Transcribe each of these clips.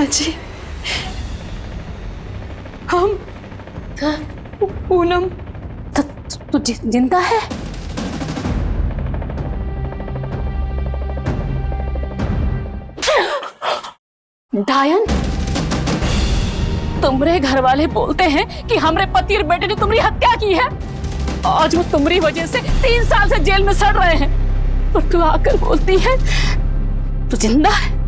माँ जी, हम पूनम तू जिंदा है? डायन, तुम्हारे घर वाले बोलते हैं कि हमारे पति और बेटे ने तुम्हारी हत्या की है। आज वो तुम्हारी वजह से 3 साल से जेल में सड़ रहे हैं और तू आकर बोलती है तू जिंदा है।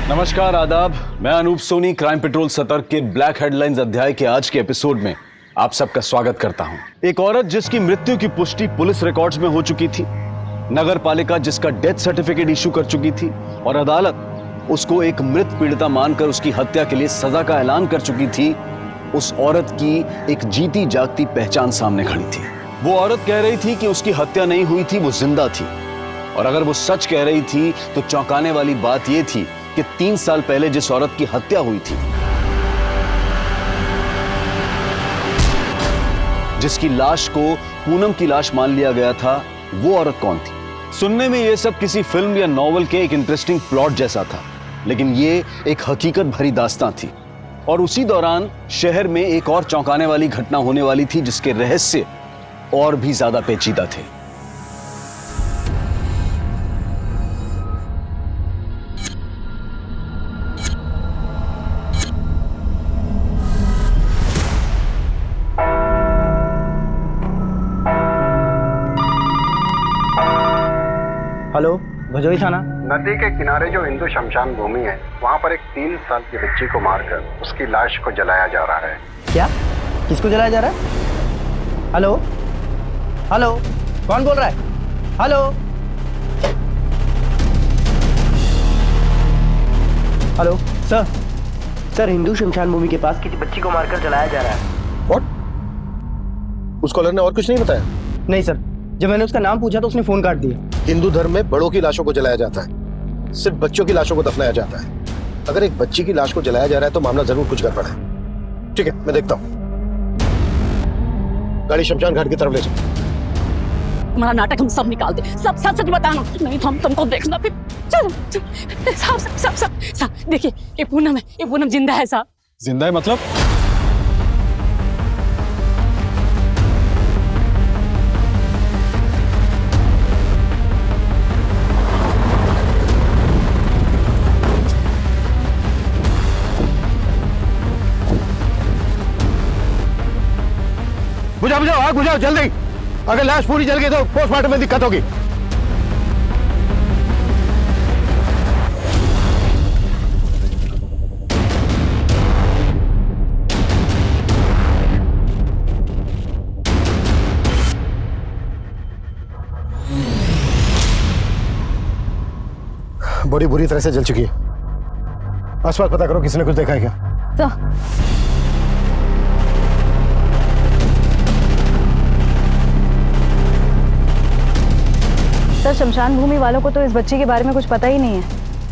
नमस्कार, आदाब। मैं अनूप सोनी क्राइम पेट्रोल सतर्क के ब्लैक हेडलाइंस अध्याय के आज के एपिसोड में आप सबका स्वागत करता हूं। एक औरत जिसकी मृत्यु की पुष्टि पुलिस रिकॉर्ड्स में हो चुकी थी, नगर पालिका जिसका डेथ सर्टिफिकेट इशू कर चुकी थी और अदालत उसको एक मृत पीड़िता मानकर उसकी हत्या के लिए सजा का ऐलान कर चुकी थी, उस औरत की एक जीती जागती पहचान सामने खड़ी थी। वो औरत कह रही थी कि उसकी हत्या नहीं हुई थी, वो जिंदा थी। और अगर वो सच कह रही थी तो चौंकाने वाली बात यह थी कि 3 साल पहले जिस औरत की हत्या हुई थी, जिसकी लाश को पूनम की लाश मान लिया गया था, वो औरत कौन थी? सुनने में ये सब किसी फिल्म या नॉवल के एक इंटरेस्टिंग प्लॉट जैसा था, लेकिन ये एक हकीकत भरी दास्तां थी। और उसी दौरान शहर में एक और चौंकाने वाली घटना होने वाली थी जिसके रहस्य और भी ज्यादा पेचीदा थे। हेलो, भजोई थाना। नदी के किनारे जो हिंदू शमशान भूमि है, वहाँ पर एक 3 साल की बच्ची को मारकर उसकी लाश को जलाया जा रहा है। क्या? किसको जलाया जा रहा है? हेलो हेलो, कौन बोल रहा है? Hello hello sir, sir Hindu शमशान भूमि के पास किसी बच्ची को मारकर जलाया जा रहा है। व्हाट? उस कॉलर ने और कुछ नहीं बताया? नहीं सर, जब मैंने उसका नाम पूछा तो उसने फोन काट दिया। हिंदू धर्म में बड़ों की लाशों को जलाया जाता है, सिर्फ बच्चों की लाशों को दफनाया जाता है। अगर एक बच्ची की लाश को जलाया जा रहा है तो मामला जरूर कुछ गड़बड़ है। ठीक है, मैं देखता हूँ। गाड़ी शमशान घाट की तरफ ले जाओ। तुम्हारा नाटक हम सब निकाल दे, सब सच सच बताना, नहीं तो हम तुमको देखना फिर। चलो साहब देखिए, ये पूनम है, ये पूनम जिंदा है साहब। जिंदा है मतलब? बुझाओ, आग बुझाओ जल्दी। अगर लाश पूरी जल गई तो पोस्टमार्टम में दिक्कत होगी। बॉडी बुरी तरह से जल चुकी है। आसपास पता करो, किसी ने कुछ देखा है क्या? तो सर, शमशान भूमि वालों को तो इस बच्ची के बारे में कुछ पता ही नहीं है।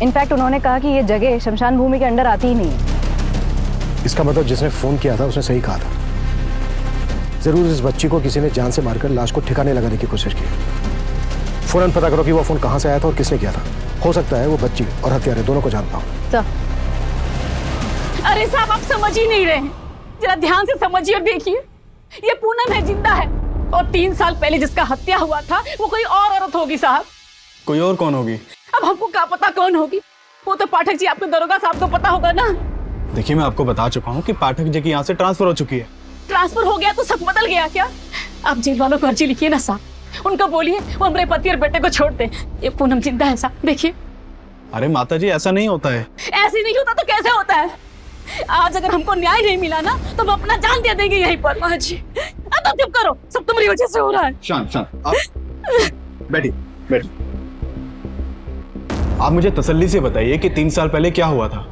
इनफैक्ट उन्होंने कहा कि ये जगह शमशान भूमि के अंडर आती ही नहीं है। इसका मतलब जिसने फोन किया था उसने सही कहा था। जरूर इस बच्ची को किसी ने जान से मारकर लाश को ठिकाने लगाने की कोशिश की। फौरन पता करो कि वो फोन कहां से आया था और किसने किया था। हो सकता है वो बच्ची और हत्यारे दोनों को जानता हूं। सर, अरे साहब, आप समझ ही नहीं रहे हैं, जरा ध्यान से समझिए और देखिए। ये पूनम है, जिंदा है, और 3 साल पहले जिसका हत्या हुआ था वो कोई और औरत होगी साहब। कोई और कौन होगी? अब हमको क्या पता कौन होगी, वो तो पाठक जी आपके दरोगा साहब को पता होगा ना। देखिए, मैं आपको बता चुका हूँ कि पाठक जी की यहाँ से ट्रांसफर हो चुकी है। ट्रांसफर हो गया तो सच बदल गया क्या? आप जेल वालों को अर्जी लिखिए ना साहब, उनको बोलिए वो हमारे पति और बेटे को छोड़ दे। ये पूनम जिंदा है साहब, देखिए। अरे माता जी, ऐसा नहीं होता है। ऐसे नहीं होता तो कैसे होता है? आज अगर हमको न्याय नहीं मिला ना तो हम अपना जान दे देंगे यहीं पर। माँ जी, अब तो चुप करो, सब तुम्हारी वजह से हो रहा है। शांत शांत, आप बैठिए बैठिए। आप मुझे तसल्ली से बताइए कि 3 साल पहले क्या हुआ था?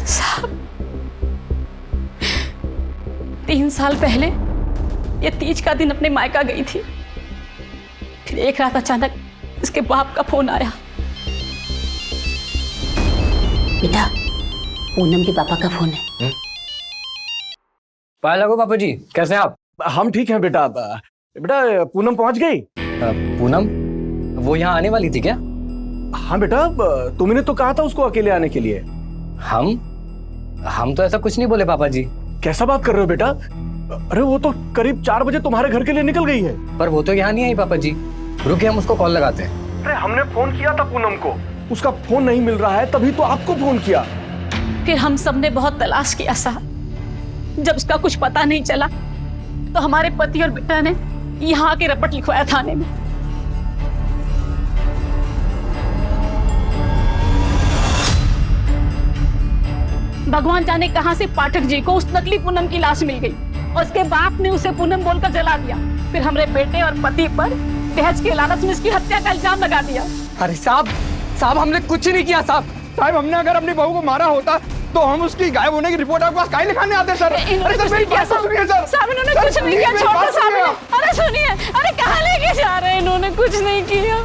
साहब, 3 साल पहले ये तीज का दिन अपने मायका गई थी। फिर एक रात अचानक इसके बाप का फोन आया। बेटा, पूनम के पापा का फोन है। पाया लगो पापा जी, कैसे हैं आप? हम ठीक हैं बेटा। बेटा, पूनम पहुंच गई? पूनम वो यहाँ आने वाली थी क्या? हाँ बेटा, तुमने तो कहा था उसको अकेले आने के लिए। हम तो ऐसा कुछ नहीं बोले पापा जी। कैसा बात कर रहे हो बेटा? अरे वो तो करीब 4 बजे तुम्हारे घर के लिए निकल गई है। पर वो तो यहाँ नहीं आई पापा जी। रुकिए, हम उसको कॉल लगाते हैं। अरे हमने फोन किया था पूनम को, उसका फोन नहीं मिल रहा है, तभी तो आपको फोन किया। फिर हम सबने बहुत तलाश किया साहब, जब उसका कुछ पता नहीं चला तो हमारे पति और बेटा ने यहाँ आके रपट लिखवाया थाने में। भगवान जाने कहां से पाठक जी को उस नकली पूनम की लाश मिल गई और उसके बाप ने उसे पूनम बोलकर जला दिया। फिर हमारे बेटे और पति पर दहेज के लालच में इसकी हत्या का इल्जाम लगा दिया। अरे साहब हमने कुछ नहीं किया साहब। हमने अगर अपनी बहू को मारा होता तो हम उसकी गायब होने की रिपोर्ट आपके पास काहे लिखाने आते सर? इन्होंने कुछ नहीं किया साहब, इन्होंने कुछ नहीं किया। छोटे साहब, अरे सुनिए, अरे कहाँ लेके जा रहे हैं? इन्होंने कुछ नहीं किया।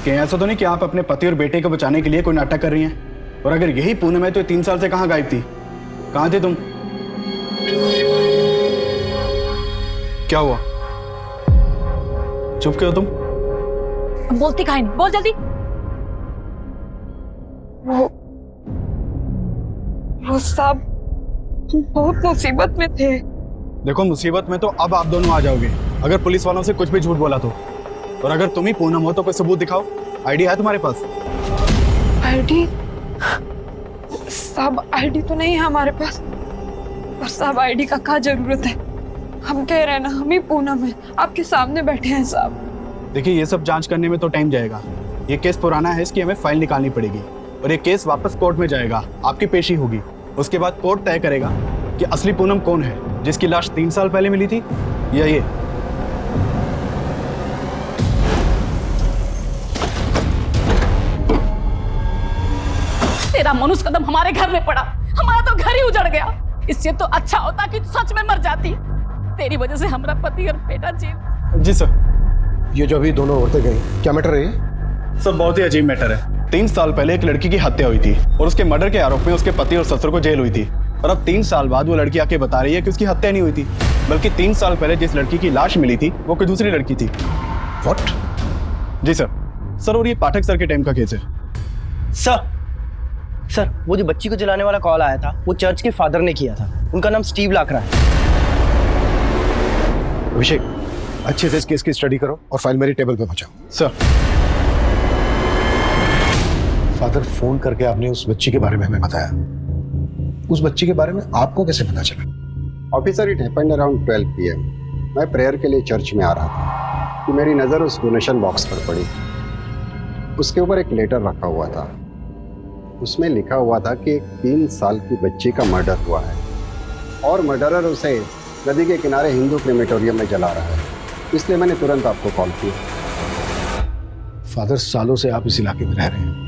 क्या ऐसा तो नहीं कि आप अपने पति और बेटे को बचाने के लिए कोई नाटक कर रही हैं? और अगर यही पूनम है तो 3 साल से कहाँ गायब थी? कहाँ थे तुम? क्या हुआ? चुप क्यों तुम? बोलती काहे नहीं? बोल जल्दी। वो सब बहुत मुसीबत में थे। देखो, मुसीबत में तो अब आप दोनों आ जाओगे अगर पुलिस वालों से कुछ भी झूठ बोला तो। और अगर तुम ही पूनम हो तो कोई सबूत दिखाओ। आईडी है तुम्हारे पास? आईडी? सब आईडी तो नहीं है हमारे पास, पर सब आईडी का क्या जरूरत है? हम कह रहे हैं ना, हम ही पूनम है, आपके सामने बैठे हैं साहब। देखिए, ये सब जांच करने में तो टाइम जाएगा। ये केस पुराना है, इसकी हमें फाइल निकालनी पड़ेगी और ये केस वापस कोर्ट में जाएगा, आपकी पेशी होगी। उसके बाद कोर्ट तय करेगा कि असली पूनम कौन है, जिसकी लाश 3 साल पहले मिली थी या ये। तेरा मनुष्य कदम हमारे घर में पड़ा, हमारा तो घर ही उजड़ गया। इससे तो अच्छा होता कि तू सच में मर जाती। तेरी वजह से हमारा पति और बेटा जेल। जी सर। ये जो अभी दोनों औरतें गई, क्या मैटर है ये? सर, बहुत ही अजीब मैटर है। 3 साल पहले एक लड़की की हत्या हुई थी और उसके मर्डर के आरोप में उसके पति और ससुर को जेल हुई थी। और अब 3 साल बाद वो लड़की आके बता रही है कि उसकी हत्या नहीं हुई थी, बल्कि 3 साल पहले जिस लड़की की लाश मिली थी वो कोई दूसरी लड़की थी। What? Ji sir. सर, और ये पाठक सर के टाइम का केस है। सर, वो जो बच्ची को जलाने वाला कॉल आया था, वो चर्च के फादर ने किया था। उनका नाम स्टीव लाकरा है। अभिषेक, अच्छे से इस केस की स्टडी करो और फाइल मेरी टेबल पे पहुंचाओ। सर। फादर, फोन करके आपने उस बच्ची के बारे में हमें बताया। उस बच्ची के बारे में आपको कैसे पता चला? Officer, it happened around 12 PM। मैं प्रेयर के लिए चर्च में आ रहा था कि मेरी नज़र उस डोनेशन बॉक्स पर पड़ी। उसके ऊपर एक लेटर रखा हुआ था। उसमें लिखा हुआ था कि एक 3 साल की बच्ची का मर्डर हुआ है और मर्डरर उसे नदी के किनारे हिंदू क्रेमेटोरियम में जला रहा है। इसलिए मैंने तुरंत आपको कॉल किया। फादर, सालों से आप इस इलाके में रह रहे हैं,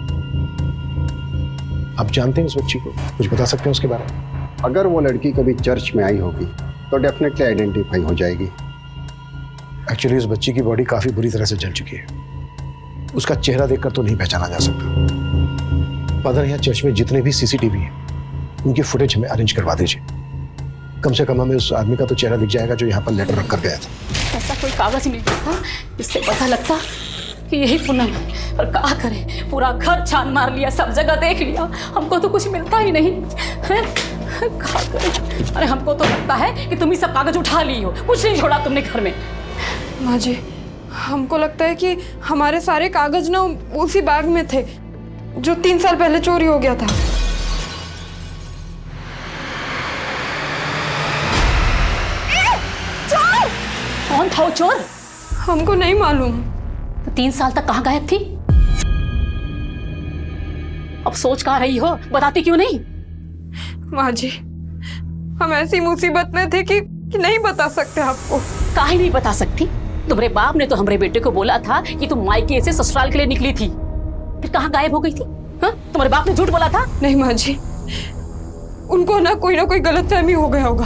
आप जानते हैं उस बच्ची को? कुछ बता सकते हैं उसके बारे में? अगर वो लड़की कभी चर्च में आई होगी तो डेफिनेटली आइडेंटिफाई हो जाएगी। एक्चुअली उस बच्ची की बॉडी काफी बुरी तरह से जल चुकी है। उसका चेहरा देखकर तो नहीं पहचाना जा सकता। फादर, यहाँ चर्च में जितने भी CCTV हैं उनकी फुटेज हमें अरेंज करवा दीजिए। कम से कम हमें उस आदमी का तो चेहरा दिख जाएगा जो यहाँ पर लेटर रख कर गया था। ऐसा कोई कागज मिल जाता जिससे पता लगता कि यही पूनम है। और क्या करें, पूरा घर छान मार लिया, सब जगह देख लिया, हमको तो कुछ मिलता ही नहीं है। क्या करें? अरे हमको तो लगता है कि तुम ही सब कागज उठा ली हो, कुछ नहीं छोड़ा तुमने घर में। माँ जी, हमको लगता है कि हमारे सारे कागज ना उसी बैग में थे जो 3 साल पहले चोरी हो गया था। कौन था वो चोर? हमको नहीं मालूम। तो 3 साल तक कहाँ गायब थी? अब सोच कहाँ रही हो, बताती क्यों नहीं? माँ जी, हम ऐसी मुसीबत में थे कि नहीं बता सकते आपको। काहे नहीं बता सकती? तुम्हारे बाप ने तो हमारे बेटे को बोला था कि तुम मायके से ससुराल के लिए निकली थी, फिर कहाँ गायब हो गई थी? हाँ? तुम्हारे बाप ने झूठ बोला था? नहीं माँ जी, उनको ना कोई गलतफहमी हो गया होगा।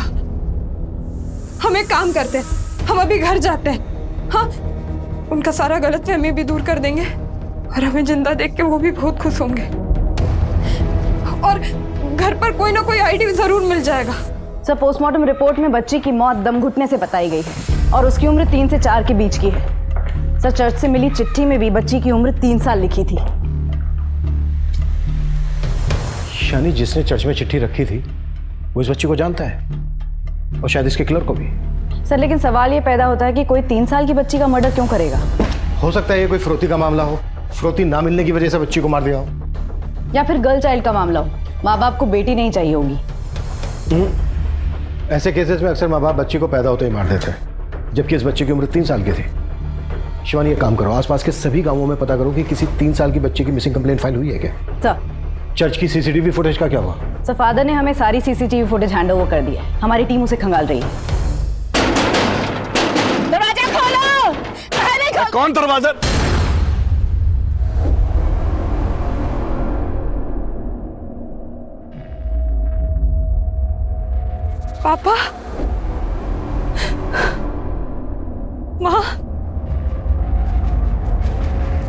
हम एक काम करते हैं, हम अभी घर जाते हैं। हाँ, उनका सारा गलतफहमी भी दूर कर देंगे और हमें जिंदा देख के वो भी बहुत खुश होंगे। और घर पर कोई ना कोई आईडी जरूर मिल जाएगा। सर, पोस्टमार्टम रिपोर्ट में बच्ची की मौत दम घुटने से बताई गई है और उसकी उम्र 3 से 4 के बीच की है। सर, चर्च से मिली चिट्ठी में भी बच्ची की उम्र 3 साल लिखी थी। यानी जिसने चर्च में चिट्ठी रखी थी वो इस बच्ची को जानता है और शायद इसके किलर को भी। सर, लेकिन सवाल ये पैदा होता है कि कोई 3 साल की बच्ची का मर्डर क्यों करेगा? हो सकता है ये कोई फिरौती का मामला हो, फिरौती ना मिलने की वजह से बच्ची को मार दिया हो, या फिर गर्ल चाइल्ड का मामला हो, माँ बाप को बेटी नहीं चाहिए होगी। ऐसे केसेस में अक्सर माँ बाप बच्ची को पैदा होते ही मार देते हैं, जबकि इस बच्चे की उम्र 3 साल की थी। शिवानी, ये काम करो, आसपास के सभी गांवों में पता करो कि किसी 3 साल की बच्चे की मिसिंग कंप्लेंट फाइल हुई है क्या। सर, चर्च की सीसीटीवी फुटेज का क्या हुआ? सर, फादर ने हमें सारी सीसीटीवी फुटेज हैंड ओवर कर दी है। हमारी टीम उसे खंगाल रही है। दरवाजा खोलो। पहले कौन दरवाजा? पापा, माँ,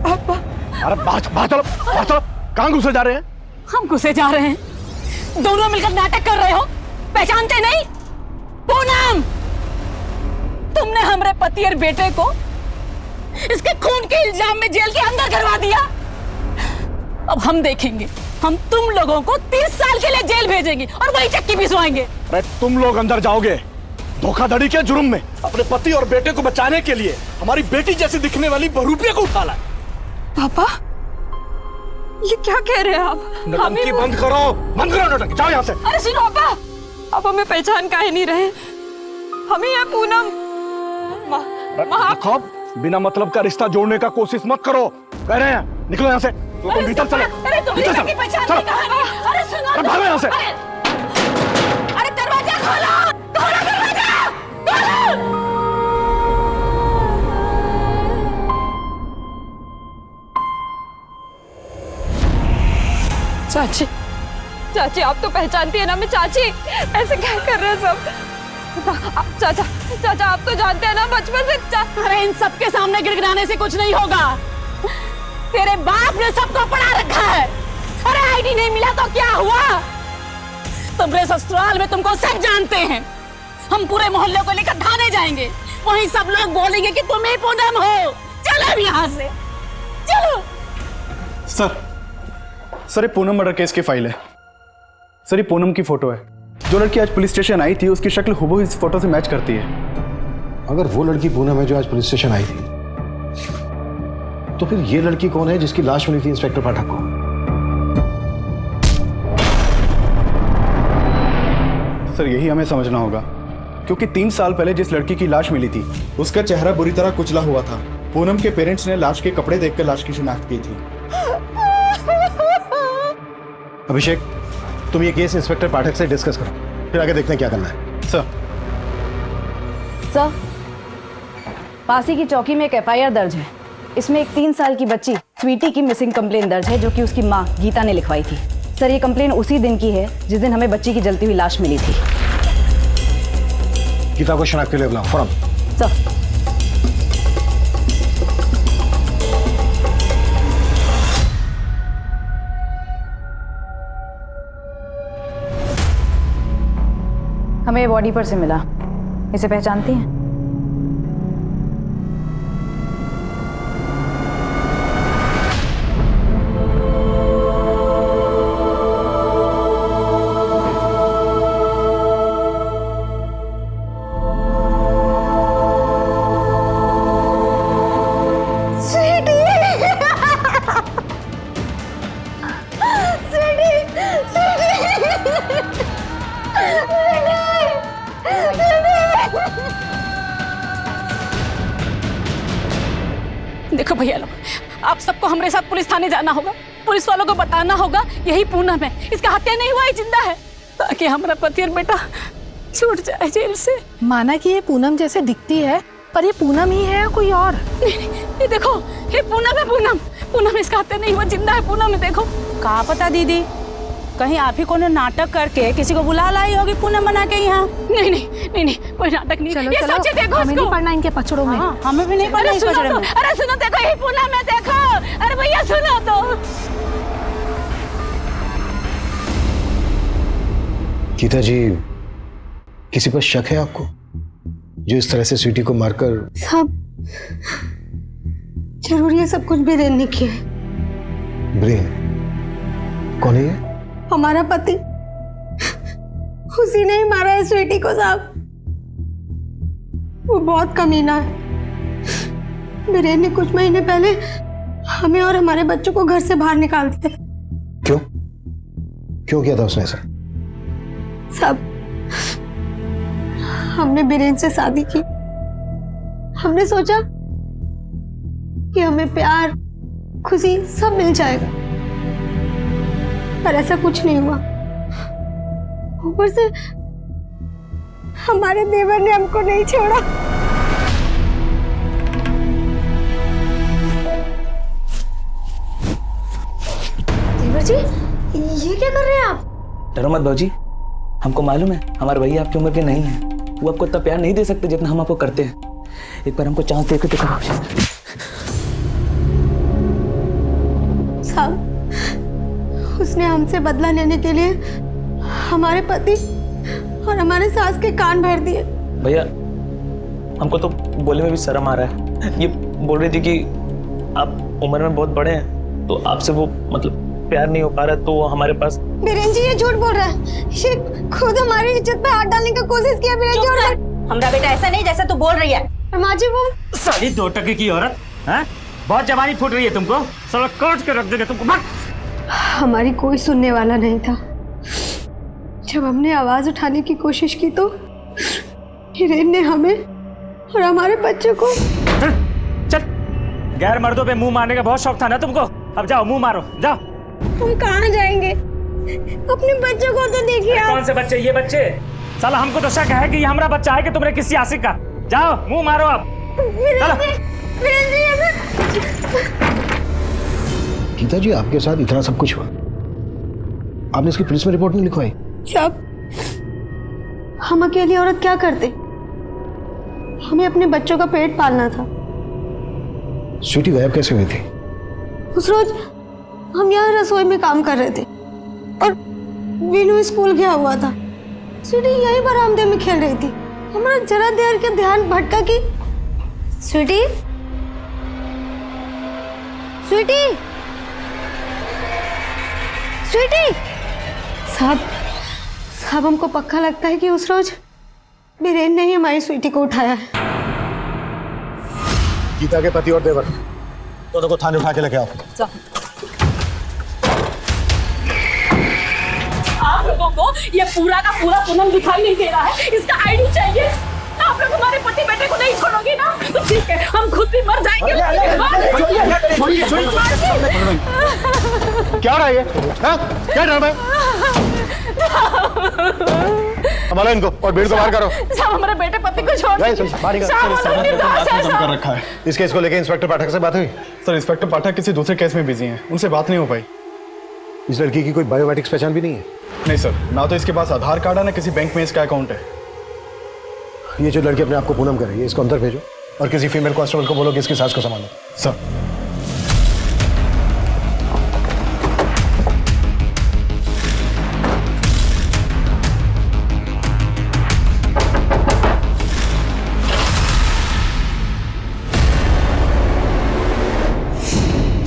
पापा। अरे बाहर चलो। कहाँ घुसे जा रहे हैं? हम घुसे जा रहे हैं। दोनों मिलकर नाटक कर रहे हो, पहचानते नहीं? पूनम, तुमने हमारे पति और बेटे को इसके खून के इल्जाम में जेल के अंदर करवा दिया। अब हम देखेंगे, हम तुम लोगों को 30 साल के लिए जेल भेजेंगे और वही चक्की पिसवाएंगे। अरे तुम लोग अंदर जाओगे धोखाधड़ी के जुर्म में। अपने पति और बेटे को बचाने के लिए हमारी बेटी जैसी दिखने वाली बहरूपिया को उठा लाए। पापा, ये क्या कह रहे हैं आप? नौटंकी बंद करो नौटंकी, जाओ यहाँ से। अरे सुनो पापा, आप हमें पहचान काहे नहीं रहे? हमें ये पूनम। देखो, बिना मतलब का रिश्ता जोड़ने का कोशिश मत करो, कह रहे हैं। निकलो यहाँ से। तुम भीतर चलो। अरे तुम भीतर की पहचान नहीं कहानी। अरे सुनो, अरे भागो यहाँ से। अरे दरवाजा खोलो, खोलो दरवाजा, खोलो। चाची, चाची, आप तो पहचानती है ना मैं चाची। ऐसे क्या कर रहे हैं सब? चाचा, चाचा, आप तो जानते हैं ना बचपन से। अरे इन सबके सामने गिड़गिड़ाने से कुछ नहीं होगा। तेरे बाप ने सबको पढ़ा रखा है। अरे आईडी नहीं मिला तो क्या हुआ? तुम्हारे ससुराल में तुमको सब जानते हैं। हम पूरे मोहल्ले को लेकर थाने जाएंगे, वहीं सब लोग बोलेंगे कि तुम ही पूनम हो। चलो अब यहाँ से, चलो। सर, ये पूनम मर्डर केस की फाइल है। सर, ये पूनम की फोटो है। जो लड़की आज पुलिस स्टेशन आई थी उसकी शक्ल हुबहू इस फोटो से मैच करती है। अगर वो लड़की पूनम है जो आज पुलिस स्टेशन आई थी, तो फिर ये लड़की कौन है जिसकी लाश मिली थी इंस्पेक्टर पाठक को? सर, यही हमें समझना होगा, क्योंकि 3 साल पहले जिस लड़की की लाश मिली थी उसका चेहरा बुरी तरह कुचला हुआ था। पूनम के पेरेंट्स ने लाश के कपड़े देखकर लाश की शिनाख्त की थी। अभिषेक, तुम ये केस इंस्पेक्टर पाठक से डिस्कस करो, फिर आगे देखते हैं क्या करना है। सर, पासी की चौकी में एक एफआईआर दर्ज है। इसमें एक 3 साल की बच्ची स्वीटी की मिसिंग कंप्लेन दर्ज है, जो कि उसकी माँ गीता ने लिखवाई थी। सर, ये कंप्लेन उसी दिन की है जिस दिन हमें बच्ची की जलती हुई लाश मिली थी। गीता को शनाख्त के लिए बुलाओ फौरन। सर, हमें बॉडी पर से मिला। इसे पहचानती हैं? देखो भैया लोग, आप सबको हमारे साथ पुलिस थाने जाना होगा। पुलिस वालों को बताना होगा यही पूनम है, इसका हत्या नहीं हुआ, ये जिंदा है, ताकि हमारा पति और बेटा छूट जाए जेल से। माना कि ये पूनम जैसे दिखती है, पर ये पूनम ही है या कोई और? नहीं, ये देखो, ये पूनम है। पूनम, इसका हत्या नहीं हुआ, जिंदा है पूनम है। देखो। कहाँ पता दीदी, कहीं आप ही कोनो नाटक करके किसी को बुला लाई होगी पूनम बना के यहाँ। नहीं, कोई नाटक नहीं। चलो, ये सच है, देखो हमें नहीं पढ़ना इनके पचड़ों में। हमें भी नहीं पढ़ना इस पचड़े में। अरे सुनो, देखो यही पूनम है, देखो। अरे भैया सुनो तो। गीता जी, किसी पर शक है आपको जो इस तरह से स्वीटी को मारकर? जरूर ये सब कुछ बीरेन ने किया है। ब्रेन कौन है ये? हमारा पति, उसी ने ही मारा है स्वीटी को साहब। वो बहुत कमीना है। बीरेन ने कुछ महीने पहले हमें और हमारे बच्चों को घर से बाहर निकाल दिया। क्यों? क्यों किया था उसने ऐसा? सब हमने बीरेन से शादी की। हमने सोचा कि हमें प्यार, खुशी सब मिल जाएगा, पर ऐसा कुछ नहीं हुआ। ऊपर से हमारे देवर ने हमको नहीं छोड़ा। देवर जी, ये क्या कर रहे हैं आप? डरो मत भाजी, हमको मालूम है हमारे भैया आपकी उम्र के नहीं है, वो आपको इतना प्यार नहीं दे सकते जितना हम आपको करते हैं। एक बार हमको चांस दे के तो करो। साहब, उसने हमसे बदला लेने के लिए हमारे पति और हमारे सास के कान भर दिए। भैया हमको तो बोलने में भी शर्म आ रहा है। ये बोल रही थी कि आप उम्र में बहुत बड़े हैं, तो आपसे वो मतलब प्यार नहीं हो पा रहा, तो हमारे पास। बीरेन जी, ये झूठ बोल रहा है। ये खुद हमारी इज्जत पे हाथ डालने की कोशिश किया। बीरेन जी, और हमारा बेटा ऐसा नहीं जैसा तू बोल रही है। माँ जी, वो साली 2 टके की औरत है, बहुत जवानी फूट रही है तुमको, साला काट के रख देंगे तुमको। हमारी कोई सुनने वाला नहीं था। जब हमने आवाज उठाने की कोशिश की तो हिरेन ने हमें और हमारे बच्चों को। चल, गैर मर्दों पे मुंह मारने का बहुत शौक था ना तुमको, अब जाओ मुंह मारो, जाओ। हम कहाँ जाएंगे? अपने बच्चों को तो देखिए आप। कौन से बच्चे? ये बच्चे? साला हमको तो शक है कि ये हमारा बच्चा है कि तुमने किसी आशिक का। जाओ मुंह मारो अब। गीता जी, आपके साथ इतना सब कुछ हुआ, आपने इसकी पुलिस में रिपोर्ट नहीं लिखवाई? सब हम अकेली औरत क्या करते? हमें अपने बच्चों का पेट पालना था। स्वीटी गायब कैसे हुई थी? उस रोज हम यहाँ रसोई में काम कर रहे थे और वीनू स्कूल गया हुआ था। स्वीटी यही बरामदे में खेल रही थी। हमारा जरा देर के ध्यान भटका कि स्वीटी, स्वीटी, स्वीटी। साहब हमको पक्का लगता है कि उस रोज बीरेन ने ही हमारी स्वीटी को उठाया है। गीता के पति और देवर दोनों को थाने उठा के लेके आओ। आप लोगों को ये पूरा का पूरा पूनम दिखाई नहीं दे रहा है, इसका आईडी चाहिए। आप लोग हमारे पति बेटे को नहीं छोड़ोगे ना, तो ठीक है, हम खुद भी मर जाएंगे। क्या रहा है ये? क्या ड्रामा है? हमारा इनको और भीड़ को बाहर करो। साहब, हमारे बेटे पति को छोड़ कर रखा है। इस केस को लेकर इंस्पेक्टर पाठक से बात हुई? सर, इंस्पेक्टर पाठक किसी दूसरे केस में बिजी हैं, उनसे बात नहीं हो पाई। इस लड़की की कोई बायोमेट्रिक्स पहचान भी नहीं है? नहीं सर, ना तो इसके पास आधार कार्ड है ना किसी बैंक में इसका अकाउंट है। ये जो लड़की अपने आप को पूनम कर रही है, इसको अंदर भेजो और किसी फीमेल कांस्टेबल को बोलो कि इसकी सास को संभालो। सर।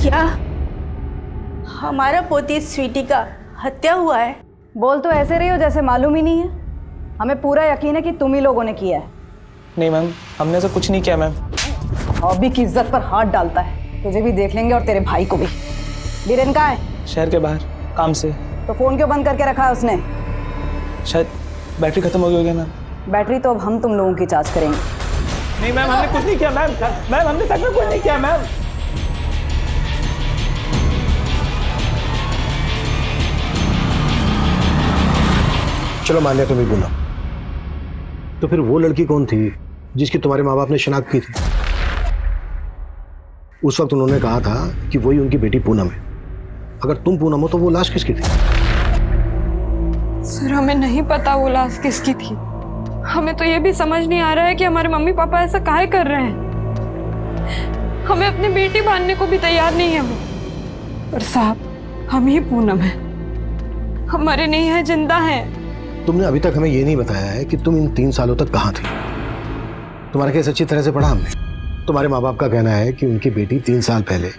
क्या हमारा पोती स्वीटी का हत्या हुआ है? बोल तो ऐसे रही हो जैसे मालूम ही नहीं है। हमें पूरा यकीन है कि तुम ही लोगों ने किया है। नहीं मैम, हमने ऐसा कुछ नहीं किया मैम। हॉबी की इज्जत पर हाथ डालता है। तुझे भी देख लेंगे और तेरे भाई को भी। बीरेन कहाँ है? शहर के बाहर काम से। तो फोन क्यों बंद करके रखा है उसने? शायद बैटरी खत्म हो गई होगी मैम। बैटरी तो अब हम तुम लोगों की जांच करेंगे। नहीं मैम, हमने कुछ नहीं किया मैम। मैम, हमने सच में कुछ नहीं किया मैम। चलो मान लिया तुम ही पूनम, तो फिर वो लड़की कौन थी जिसकी तुम्हारे माँ बाप ने शिनाख्त की थी? उस वक्त उन्होंने कहा था कि वही उनकी बेटी पूनम है। अगर तुम पूनम हो तो वो लाश किसकी थी? सर, हमें नहीं पता वो लाश किसकी थी। हमें तो ये भी समझ नहीं आ रहा है कि हमारे मम्मी पापा ऐसा काहे कर रहे हैं। हमें अपनी बेटी मानने को भी तैयार नहीं है वो। पर साहब, हम ही पूनम है, हमारे नहीं है, जिंदा है। तुमने अभी तक हमें ये नहीं बताया है कि तुम इन 3 सालों तक कहाँ थी। तुम्हारा केस अच्छी तरह से पढ़ा हमने, तुम्हारे माँ बाप का कहना है कि उनकी बेटी 3 साल पहले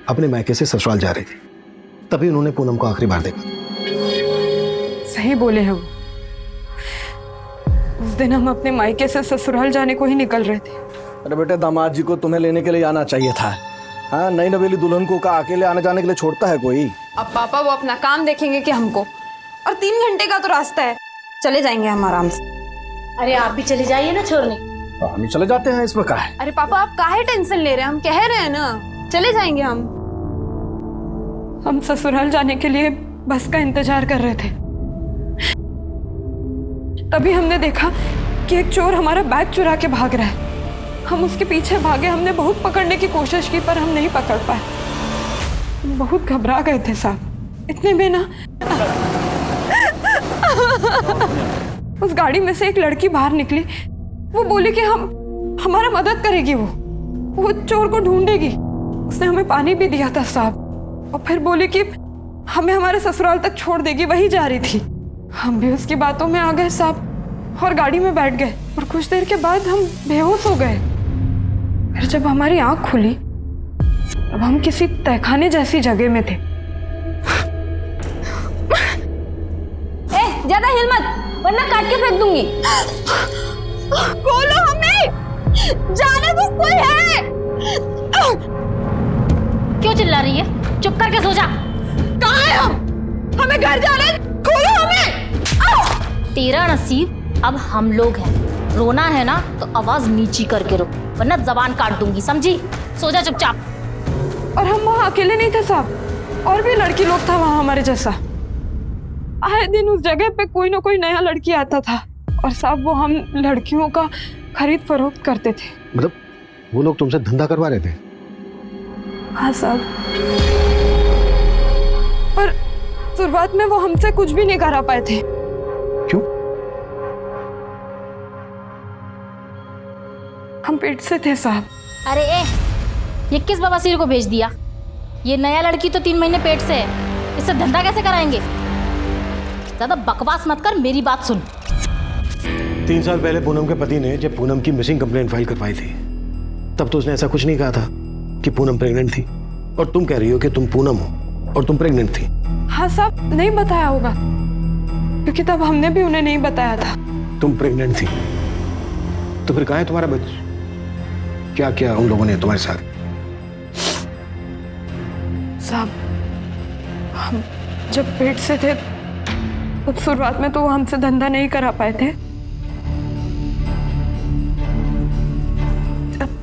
अपने मायके से ससुराल जा रही थी, तभी उन्होंने पूनम को आखिरी बार देखा। सही बोले हैं वो। उस दिन हम अपने मायके से ससुराल जाने को ही निकल रहे थे। अरे बेटे, दामाद जी को तुम्हें लेने के लिए आना चाहिए था। हाँ, नई नवेली दुल्हन को का अकेले आने जाने के लिए छोड़ता है कोई? अब पापा वो अपना काम देखेंगे कि हमको? और 3 घंटे का तो रास्ता है, चले जाएंगे हम आराम से। अरे आप भी चले जाइए ना छोड़ने। हम चले जाते हैं, इसमें क्या है? अरे पापा आप काहे टेंशन ले रहे हैं, हम कह रहे हैं ना चले जाएंगे हम। हम ससुराल जाने के लिए बस का इंतजार कर रहे थे, तभी हमने देखा कि एक चोर हमारा बैग चुरा के भाग रहा है। हम उसके पीछे भागे, हमने बहुत पकड़ने की कोशिश की पर हम नहीं पकड़ पाए। हम बहुत घबरा गए थे साहब। इतने में ना उस गाड़ी में से एक लड़की बाहर निकली। वो बोली कि हमारा मदद करेगी, वो चोर को ढूंढेगी। उसने हमें पानी भी दिया था साहब, और फिर बोली कि हमें हमारे ससुराल तक छोड़ देगी, वही जा रही थी। हम भी उसकी बातों में आ गए साहब और गाड़ी में बैठ गए, और कुछ देर के बाद हम बेहोश हो गए। फिर जब हमारी आंख खुली तब हम किसी तहखाने जैसी जगह में थे। ज्यादा हिल मत वरना काट के फेंक दूंगी। खोलो हमें, जाने दो, कोई है। क्यों चिल्ला रही है? चुप करके सो जा। कहाँ है हम? हमें घर जाना है, खोलो हमें। तेरा नसीब अब हम लोग हैं। रोना है ना तो आवाज नीची करके रो, वरना जबान काट दूंगी, समझी? सो जा चुपचाप। और हम वहाँ अकेले नहीं थे साहब, और भी लड़की लोग था वहाँ हमारे जैसा। आए दिन उस जगह पे कोई ना कोई नया लड़की आता था, और साहब वो हम लड़कियों का खरीद फरोख्त करते थे। मतलब वो लोग तुमसे धंधा करवा रहे थे? हाँ साहब, पर शुरुआत में वो हमसे कुछ भी नहीं करा पाए थे। क्यों? हम पेट से थे साहब। अरे ये किस बवासीर को भेज दिया? ये नया लड़की तो 3 महीने पेट से है, इससे धंधा कैसे कराएंगे? ज्यादा बकवास मत कर, मेरी बात सुन। 3 साल पहले पूनम के पति ने जब पूनम की मिसिंग कंप्लेंट फाइल करवाई थी, तब तो उसने ऐसा कुछ नहीं कहा था कि पूनम प्रेग्नेंट थी, और तुम कह रही हो कि तुम पूनम हो और तुम प्रेग्नेंट थी। हाँ साहब, नहीं बताया होगा, क्योंकि तब हमने भी उन्हें नहीं बताया था। तुम प्रेग्नेंट थी तो फिर कहाँ है तुम्हारा बच्चा? क्या किया उन लोगों ने तुम्हारे साथ? साहब, हम जब पेट से थे तब शुरुआत में तो वो हमसे धंधा नहीं करा पाए थे,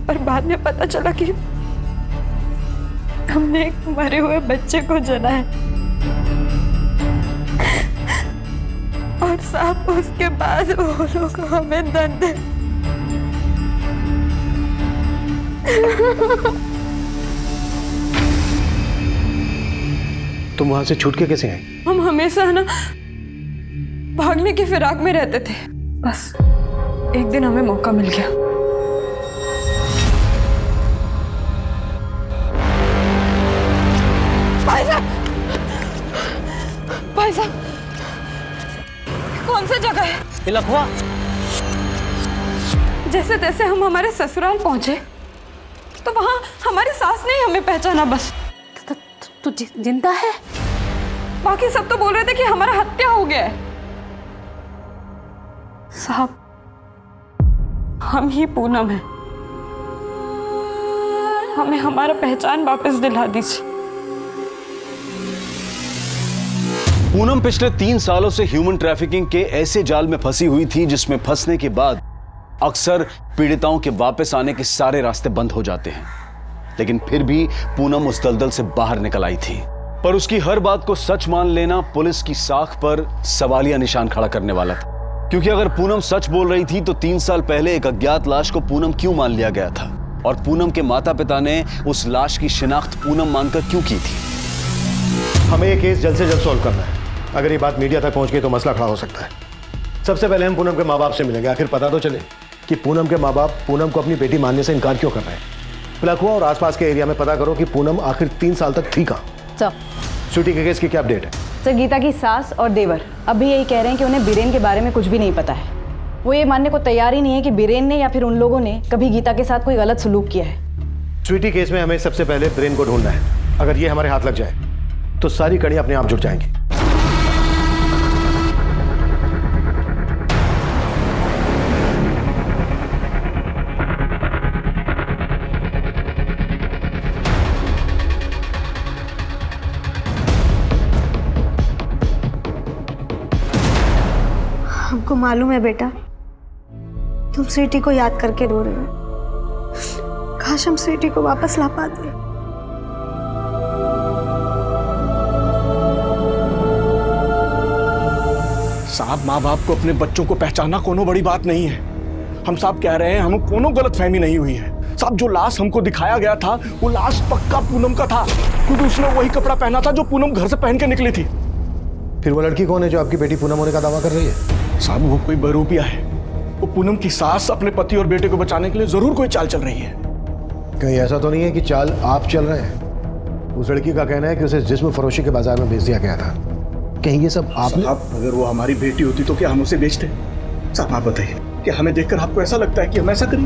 पर बाद में पता चला कि हमने एक मरे हुए बच्चे को जना है। और साहब उसके बाद वो लोग हमें धंधे तुम वहां से छूट के कैसे आए? हम हमेशा ना भागने की फिराक में रहते थे, बस एक दिन हमें मौका मिल गया। भाई साहब, कौन सी जगह है? लखवा। जैसे तैसे हम हमारे ससुराल पहुंचे तो वहां हमारी सास ने हमें पहचाना। बस तू जिंदा है? बाकी सब तो बोल रहे थे कि हमारा हत्या हो गया है। साहब, हम ही पूनम हैं, हमें हमारा पहचान वापस दिला दीजिए। पूनम पिछले 3 सालों से ह्यूमन ट्रैफिकिंग के ऐसे जाल में फंसी हुई थी जिसमें फंसने के बाद अक्सर पीड़िताओं के वापस आने के सारे रास्ते बंद हो जाते हैं, लेकिन फिर भी पूनम उस दलदल से बाहर निकल आई थी। पर उसकी हर बात को सच मान लेना पुलिस की साख पर सवालिया निशान खड़ा करने वाला था, क्योंकि अगर पूनम सच बोल रही थी तो 3 साल पहले एक अज्ञात लाश को पूनम क्यों मान लिया गया था, और पूनम के माता पिता ने उस लाश की शिनाख्त पूनम मानकर क्यों की थी? हमें ये केस जल्द से जल्द सॉल्व करना है। अगर ये बात मीडिया तक पहुंच गई तो मसला खड़ा हो सकता है। सबसे पहले हम पूनम के माँ बाप से मिलेंगे, आखिर पता तो चले कि पूनम के माँ बाप पूनम को अपनी बेटी मानने से इनकार क्यों कर रहे हैं। लखवा और आसपास के एरिया में पता करो कि पूनम आखिर 3 साल तक थी कहाँ। सर, शूटिंग के केस की क्या अपडेट है? सर, गीता की सास और देवर अभी यही कह रहे हैं कि उन्हें बीरेन के बारे में कुछ भी नहीं पता है। वो ये मानने को तैयार ही नहीं है कि बीरेन ने या फिर उन लोगों ने कभी गीता के साथ कोई गलत सलूक किया है। स्वीटी केस में हमें सबसे पहले ब्रेन को ढूंढना है। अगर ये हमारे हाथ लग जाए तो सारी कड़ियां अपने आप जुड़ जाएंगी। हमको मालूम है बेटा, तुम स्वीटी को याद करके रो रहे हो। काश हम स्वीटी को वापस ला पाते। साहब, माँ बाप को अपने बच्चों को पहचानना कोनो बड़ी बात नहीं है। हम साहब कह रहे हैं हमें कोनो गलतफहमी नहीं हुई है। साहब, जो लाश हमको दिखाया गया था वो लाश पक्का पूनम का था, क्योंकि उसने वही कपड़ा पहना था जो पूनम घर से पहन के निकली थी। फिर वो लड़की कौन है जो आपकी बेटी पूनम होने का दावा कर रही है? साहब, वो कोई बहरूपिया है। वो पूनम की सास अपने पति और बेटे को बचाने के लिए जरूर कोई चाल चल रही है। कहीं ऐसा तो नहीं है कि चाल आप चल रहे हैं? उस लड़की का कहना है कि उसे जिस्म फरोशी के बाजार में बेच दिया गया था। कहीं ये सब आपने? अगर वो हमारी बेटी होती तो क्या हम उसे बेचते? साहब, आप बताइए, क्या हमें देखकर आपको ऐसा लगता है कि हम ऐसा करें?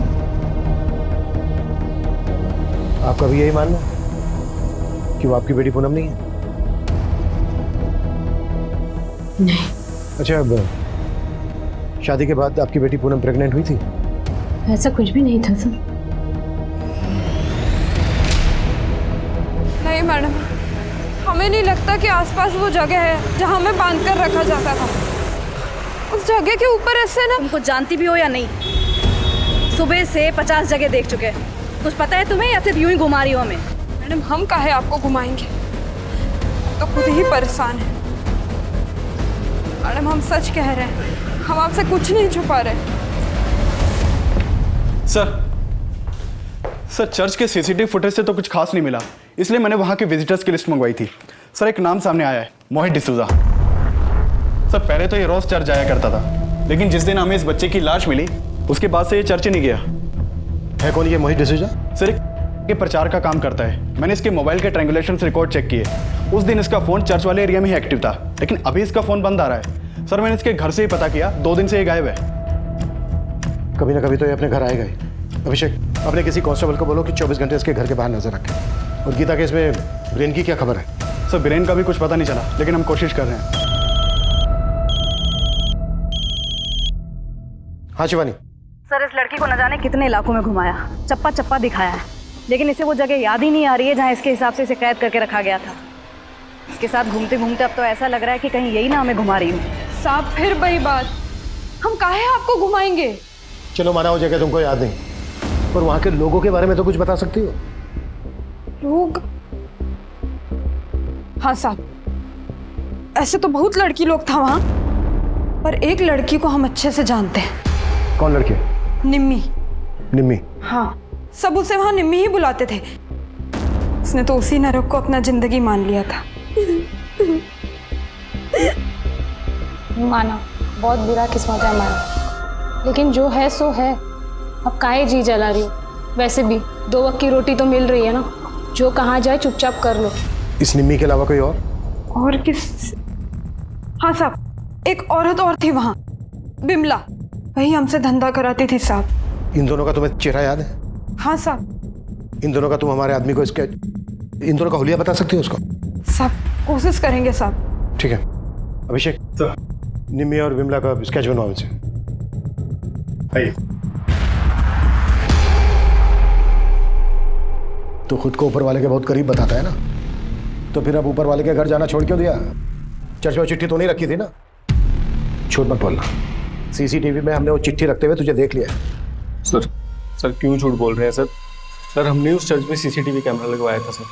आपका भी यही मानना है कि वो आपकी बेटी पूनम नहीं है? नहीं। अच्छा, अब शादी के बाद आपकी बेटी पूनम प्रेग्नेंट हुई थी? ऐसा कुछ भी नहीं था सर। नहीं मैडम, हमें नहीं लगता कि आसपास वो जगह है जहाँ हमें बांध कर रखा जाता था। उस जगह के ऊपर ऐसे ना। तुमको जानती भी हो या नहीं, सुबह से 50 जगह देख चुके हैं। कुछ पता है तुम्हें या सिर्फ यूं ही घुमा रही हो हमें? मैडम, हम काहे आपको घुमाएंगे, तो खुद ही परेशान है। मैडम, हम सच कह रहे हैं, हम आपसे कुछ नहीं छुपा रहे। सर, चर्च के सीसीटीवी फुटेज से तो कुछ खास नहीं मिला, इसलिए मैंने वहां के विजिटर्स की लिस्ट मंगवाई थी। सर, एक नाम सामने आया है, मोहित डिसूजा। सर, पहले तो ये रोज चर्च जाया करता था, लेकिन जिस दिन हमें इस बच्चे की लाश मिली उसके बाद से ये चर्च ही नहीं गया। है कौन ये मोहित डिसूजा? सर, ये प्रचार का काम करता है। मैंने इसके मोबाइल के ट्रायंगुलेशन रिकॉर्ड चेक किए। उस दिन इसका फोन चर्च वाले एरिया में ही एक्टिव था, लेकिन अभी इसका फोन बंद आ रहा है। सर, मैंने इसके घर से ही पता किया, 2 दिन से ये गायब है। कभी ना कभी तो ये अपने घर आएगा ही। अभिषेक, अपने किसी कांस्टेबल को बोलो कि 24 घंटे इसके घर के बाहर नजर रखे। और गीता केस में ब्रेन की क्या खबर है? सर, ब्रेन का भी कुछ पता नहीं चला, लेकिन हम कोशिश कर रहे हैं। हाँ शिवानी। सर, इस लड़की को न जाने कितने इलाकों में घुमाया, चप्पा चप्पा दिखाया है, लेकिन इसे वो जगह याद ही नहीं आ रही है जहाँ इसके हिसाब से इसे कैद करके रखा गया था। इसके साथ घूमते घूमते अब तो ऐसा लग रहा है कि कहीं यही ना हमें घुमा रही हूँ। साहब, फिर वही बात, हम काहे आपको घुमाएंगे? चलो माना हो जगह तुमको याद नहीं, पर वहां के लोगों के बारे में तो कुछ बता सकती हो? लोग? हाँ साहब, ऐसे तो बहुत लड़की लोग था वहां, पर एक लड़की को हम अच्छे से जानते हैं। कौन लड़की? निम्मी। निम्मी? हाँ, सब उसे वहां निम्मी ही बुलाते थे। उसने तो उसी नरक को अपना जिंदगी मान लिया था। माना बहुत बुरा किस्मत है हमारा, लेकिन जो है सो है। अब काहे जी जला रही हो? वैसे भी 2 वक्त की रोटी तो मिल रही है ना, जो कहाँ जाए चुपचाप कर लो। इस निम्मी के अलावा कोई और किस? हाँ साहब, एक औरत और थी वहां, बिमला, वही हमसे धंधा कराती थी साहब। इन दोनों का तुम्हें चेहरा याद है? हाँ साहब। इन दोनों का तुम हमारे आदमी को इन दोनों का हुलिया बता सकती हो उसको? साहब, कोशिश करेंगे साहब। ठीक है। अभिषेक, निम्मी और विमला का स्केच बनवाओ मुझे। आइए। तो खुद को ऊपर वाले के बहुत करीब बताता है ना, तो फिर अब ऊपर वाले के घर जाना छोड़ क्यों दिया? चर्च में चिट्ठी तो नहीं रखी थी ना? झूठ मत बोलना। सीसीटीवी में हमने वो चिट्ठी रखते हुए तुझे देख लिया। सर क्यों झूठ बोल रहे हैं सर? सर, हमने उस चर्च में सीसीटीवी कैमरा लगवाया था सर।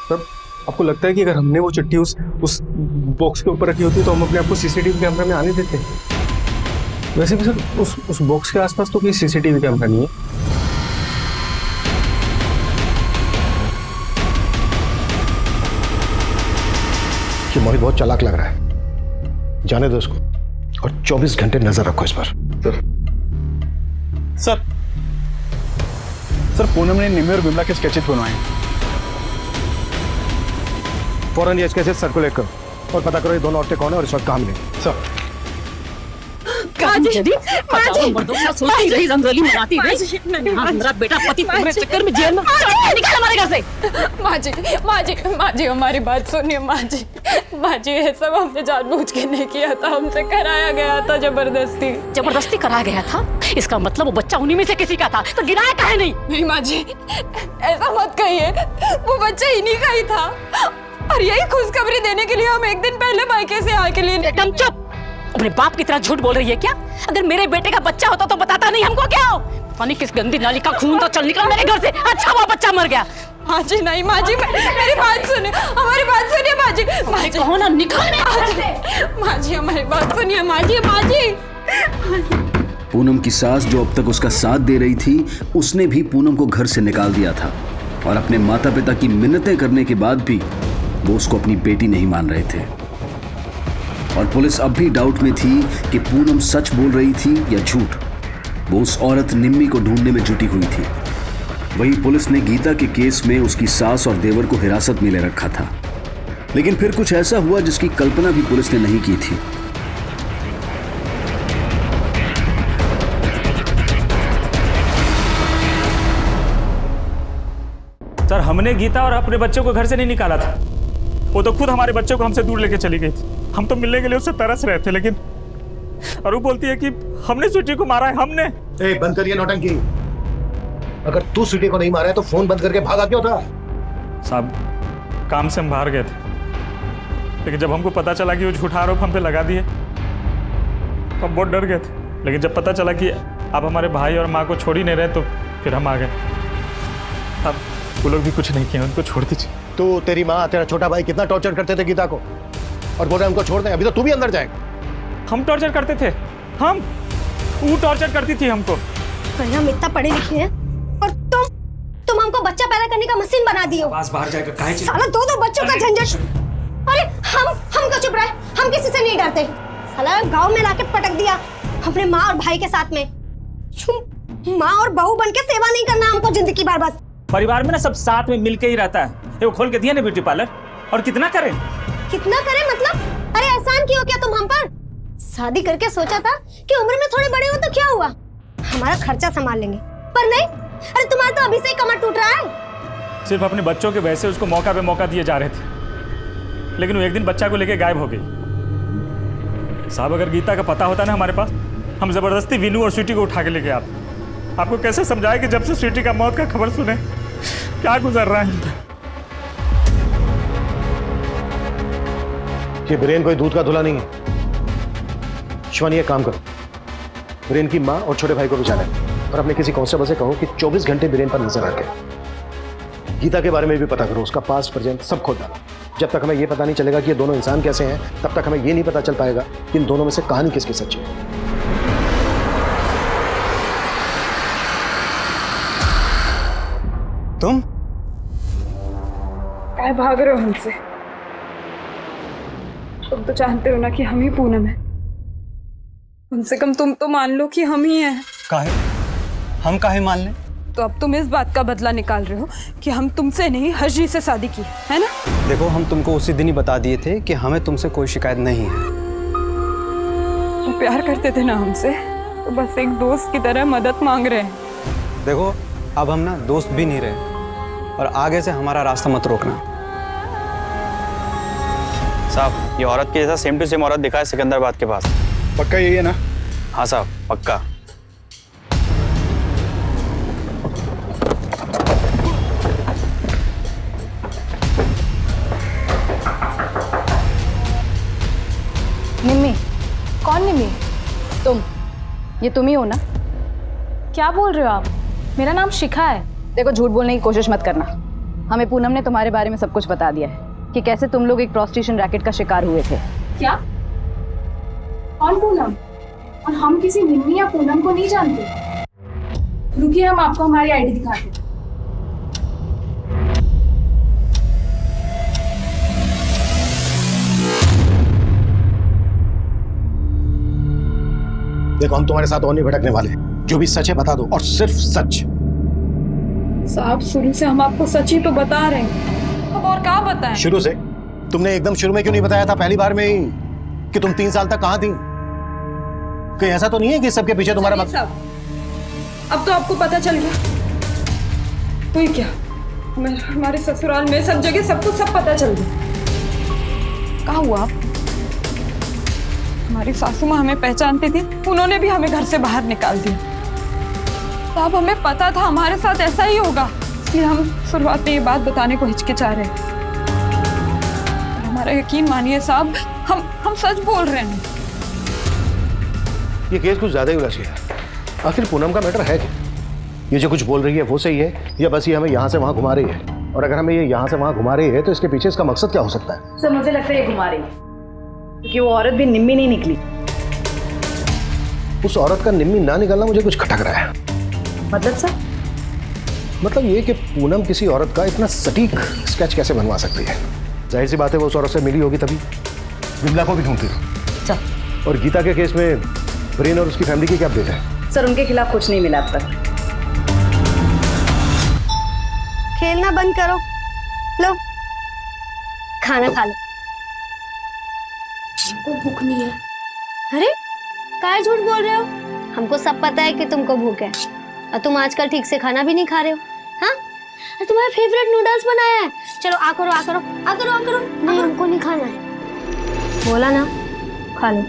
सर, आपको लगता है कि अगर हमने वो चिट्ठी उस बॉक्स के ऊपर रखी होती तो हम अपने आप को सीसीटीवी कैमरा में आने देते? वैसे भी सर उस बॉक्स के आसपास तो कोई सीसीटीवी कैमरा नहीं है। कि मोहित बहुत चालाक लग रहा है, जाने दो उसको और 24 घंटे नजर रखो इस पर। सर, पूनम ने निम्मी और बिमला के स्केचेस बनवाए हैं। फौरन ये स्केचेस सर्कुलेट करो और पता करो ये दोनों औरतें कौन है और इस वक्त कहाँ मिलेंगी। सर। सोचती रही, रंगोली मनाती रही। मेरा बेटा पति तुम्हारे चक्कर में जेल में निकल हमारे घर से। माँ जी हमारी बात सुनिए माँ जी ये सब हमने जानबूझ के नहीं किया था, हमसे कराया गया था जबरदस्ती कराया गया था। इसका मतलब वो बच्चा उन्हीं में से किसी का था, तो गिराया काहे नहीं? माँ जी ऐसा मत कहिए, वो बच्चा इन्हीं का ही था और यही खुशखबरी देने के लिए हम एक दिन पहले मायके से आके लिए। एकदम चुप। अपने बाप की तरह झूठ बोल रही है क्या? अगर मेरे बेटे का बच्चा होता तो बताता नहीं हमको क्या हो? पानी किस गंदी नाली का खून तो चल निकला मेरे घर से। अच्छा वो बच्चा मर गया। माँ जी नहीं, माँ जी मेरी बात सुनिए, हमारी बात सुनिए माँ जी। कहो ना निकल माँ जी हमारी बात सुनिए माँ जी। पूनम की सास जो अब तक उसका साथ दे रही थी, उसने भी पूनम को घर से निकाल दिया था और अपने माता पिता की मिन्नतें करने के बाद भी वो उसको अपनी बेटी नहीं मान रहे थे। और पुलिस अब भी डाउट में थी कि पूनम सच बोल रही थी या झूठ। वो उस औरत निम्मी को ढूंढने में जुटी हुई थी। वही पुलिस ने गीता के केस में उसकी सास और देवर को हिरासत में ले रखा था। लेकिन फिर कुछ ऐसा हुआ जिसकी कल्पना भी पुलिस ने नहीं की थी। सर हमने गीता और अपने बच्चों को घर से नहीं निकाला था, वो तो खुद हमारे बच्चों को हमसे दूर लेके चली गई थी। हम तो मिलने के लिए उससे तरस रहे थे, लेकिन और वो बोलती है कि हमने स्वीटी को मारा है। हमने बंद करिए नौटंकी। अगर तू स्वीटी को नहीं मारा है तो फोन बंद करके भागा क्यों था? साहब काम से हम बाहर गए थे, लेकिन जब हमको पता चला कि वो झूठा आरोप हम पे लगा दिए तो हम बहुत डर गए थे। लेकिन जब पता चला कि आप हमारे भाई और माँ को छोड़ ही नहीं रहे तो फिर हम आ गए। अब वो लोग भी कुछ नहीं किए, उनको छोड़ दीजिए। तू, तेरी माँ, तेरा छोटा भाई कितना टॉर्चर करते थे गीता को और बोल रहे उनको छोड़ दे। अभी तो तू भी अंदर जाएगा। हम टॉर्चर करते थे? वो टॉर्चर करती थी हमको। हम इतना पढ़े लिखे हैं और तुम हमको बच्चा पैदा करने का मशीन बना दिए हो। बाहर जाएगा काहे? साला दो बच्चों का झंझट। अरे हम क्यों चुप रहे? हम किसी से नहीं डरते। साला गांव में लाके पटक दिया अपने माँ और भाई के साथ में। माँ और बहू बन के सेवा नहीं करना हमको जिंदगी भर। बस परिवार में ना सब साथ में मिलके ही रहता है। वो खोल के दिया ना ब्यूटी पार्लर, और कितना करें मतलब? अरे एहसान क्यों किया तुम हम पर? शादी करके सोचा था कि उम्र में थोड़े बड़े हो तो क्या हुआ, हमारा खर्चा संभाल लेंगे, पर नहीं। अरे तुम्हारा तो अभी से ही कमर टूट रहा है। सिर्फ अपने बच्चों के वैसे उसको मौका पे मौका दिए जा रहे थे, लेकिन वो एक दिन बच्चा को लेके गायब हो गई। साहब अगर गीता का पता होता ना हमारे पास, हम जबरदस्ती विनू और स्वीटी को उठा के लेके आते। आपको कैसे समझाए कि जब से स्वीटी का मौत का खबर सुने क्या गुजर रहा है। कि बीरेन कोई दूध का धुला नहीं है। शिवानी एक काम करो, बीरेन की माँ और छोटे भाई को बिछा ले और अपने किसी कांस्टेबल से कहो कि 24 घंटे बीरेन पर नजर रखे। गीता के बारे में भी पता करो, उसका पास्ट प्रेजेंट सब खोज डालो। जब तक हमें यह पता नहीं चलेगा कि ये दोनों इंसान कैसे हैं, तब तक हमें यह नहीं पता चल पाएगा कि इन दोनों में से कहानी किसकी सच्ची है। तुम क्या भाग रहे हो हमसे? तुम तो जानते हो ना कि हम ही पूनम है। कम से कम तुम तो मान लो कि हम ही हैं। काहे? हम काहे मान लें? तो अब तुम इस बात का बदला निकाल रहे हो कि हम तुमसे नहीं हर्षी से शादी की है ना? देखो हम तुमको उसी दिन ही बता दिए थे कि हमें तुमसे कोई शिकायत नहीं है। तुम प्यार करते थे ना हमसे, तो बस एक दोस्त की तरह मदद मांग रहे हैं। देखो अब हम ना दोस्त भी नहीं रहे और आगे से हमारा रास्ता मत रोकना। साहब ये औरत की जैसा सेम टू सेम औरत दिखा है सिकंदराबाद के पास। पक्का यही है ना? हाँ साहब पक्का। निम्मी? कौन निम्मी? तुम, ये तुम ही हो ना? क्या बोल रहे हो आप? मेरा नाम शिखा है। देखो झूठ बोलने की कोशिश मत करना। हमें पूनम ने तुम्हारे बारे में सब कुछ बता दिया है कि कैसे तुम लोग एक प्रोस्टिट्यूशन रैकेट का शिकार हुए थे। क्या? कौन पूनम? और हम किसी निम्मी या पूनम को नहीं जानते। रुकिए हम आपको हमारी आईडी दिखाते हैं। देखो हम तुम्हारे साथ और नहीं भटकने वाले। जो भी सच है बता दो, और सिर्फ सच। साहब शुरू से हम आपको सच ही तो बता रहे हैं, अब और क्या बताएं? शुरू से? तुमने एकदम शुरू में क्यों नहीं बताया था पहली बार में ही कि तुम 3 साल तक कहां थी? कहीं ऐसा तो नहीं है कि सबके पीछे तुम्हारा चलिए साहब, अब तो आपको पता चल गया। कोई क्या, हमारे ससुराल में सब जगह सबको सब पता चल गया। कहाँ हुआ आप? हमारी सासू माँ हमें पहचानती थी, उन्होंने भी हमें घर से बाहर निकाल दिया। साहब हमें पता था हमारे साथ ऐसा ही होगा, इसलिए हम शुरुआत में ये बात बताने को हिचकिचा रहे। हमारा यकीन मानिए साहब, हम सच बोल रहे हैं। ये केस कुछ ज्यादा ही उलझ गया। आखिर पूनम का मैटर है क्या? ये जो कुछ बोल रही है वो सही है या बस ये हमें यहाँ से वहाँ घुमा रही है? और अगर हमें ये यहाँ से वहाँ घुमा रही है तो इसके पीछे इसका मकसद क्या हो सकता है? सर मुझे लगता है ये घुमा रही है, क्योंकि वो औरत भी निम्मी नहीं निकली। उस औरत का निम्मी ना निकलना मुझे कुछ खटक रहा है। मतलब सर? मतलब ये कि पूनम किसी औरत का इतना सटीक स्केच कैसे बनवा सकती है? जाहिर सी बात है वो उस औरत से मिली होगी, तभी विमला को भी ढूंढती हो। और गीता के केस में ब्रेन और उसकी फैमिली की क्या अपडेट है? सर उनके खिलाफ कुछ नहीं मिला अब तक। खेलना बंद करो, लो खाना खा लो। कोई भूख नहीं है। अरे काय झूठ बोल रहे हो? हमको सब पता है कि तुमको भूख है और तुम आजकल ठीक से खाना भी नहीं खा रहे हो। हाँ, तुम्हारा फेवरेट नूडल्स बनाया है। चलो आ करो आ करो आ करो आ करो। नहीं हमको नहीं खाना है, बोला ना, खा लो।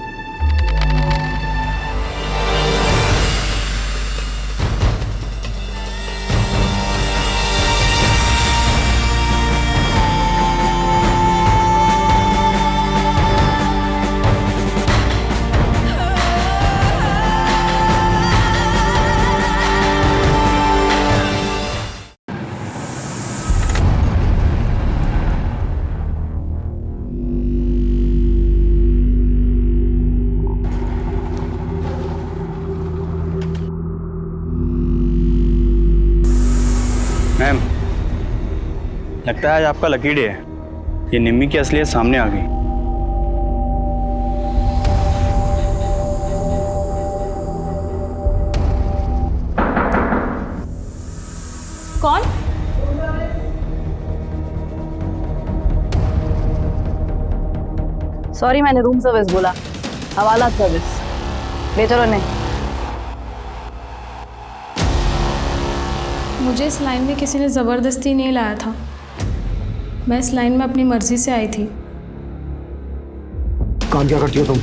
मैम, लगता है आज आपका लकी डे है। ये निम्मी की असलियत सामने आ गई। कौन? सॉरी मैंने रूम सर्विस बोला, हवालात सर्विस। ले चलो नहीं। मुझे इस लाइन में किसी ने ज़बरदस्ती नहीं लाया था। मैं इस लाइन में अपनी मर्जी से आई थी। काम क्या करती हो तुम?